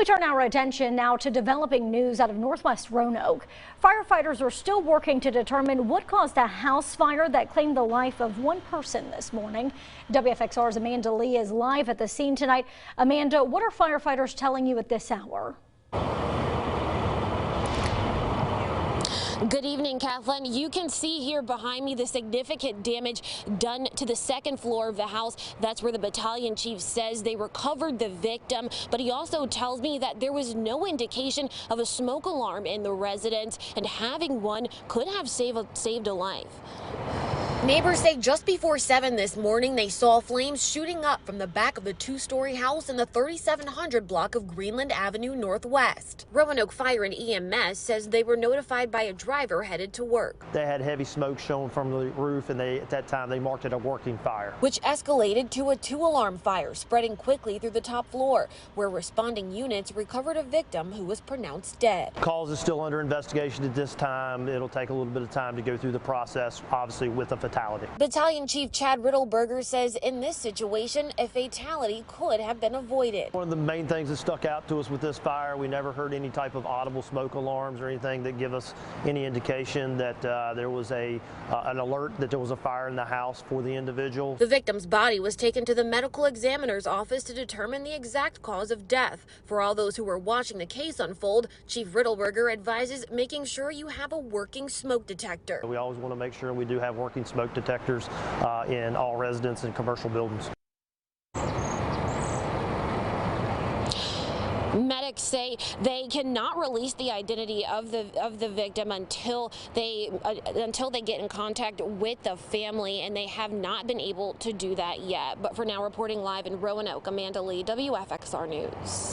We turn our attention now to developing news out of Northwest Roanoke. Firefighters are still working to determine what caused a house fire that claimed the life of one person this morning. WFXR's Amanda Lee is live at the scene tonight. Amanda, what are firefighters telling you at this hour? Good evening, Kathleen. You can see here behind me the significant damage done to the second floor of the house. That's where the battalion chief says they recovered the victim, but he also tells me that there was no indication of a smoke alarm in the residence, and having one could have saved a life. Neighbors say just before 7 this morning, they saw flames shooting up from the back of the two-story house in the 3700 block of Greenland Avenue Northwest. Roanoke Fire and EMS says they were notified by a driver headed to work. They had heavy smoke showing from the roof, and at that time they marked it a working fire, which escalated to a 2-alarm fire spreading quickly through the top floor, where responding units recovered a victim who was pronounced dead. Cause is still under investigation at this time. It'll take a little bit of time to go through the process, obviously with a fatality. Battalion Chief Chad Riddleberger says in this situation, a fatality could have been avoided. One of the main things that stuck out to us with this fire, we never heard any type of audible smoke alarms or anything that give us any indication that there was an alert that there was a fire in the house for the individual. The victim's body was taken to the medical examiner's office to determine the exact cause of death. For all those who were watching the case unfold, Chief Riddleberger advises making sure you have a working smoke detector. We always want to make sure we do have working smoke detectors in all residence and commercial buildings. Medics say they cannot release the identity of the victim until they get in contact with the family, and they have not been able to do that yet. But for now, reporting live in Roanoke, Amanda Lee, WFXR News.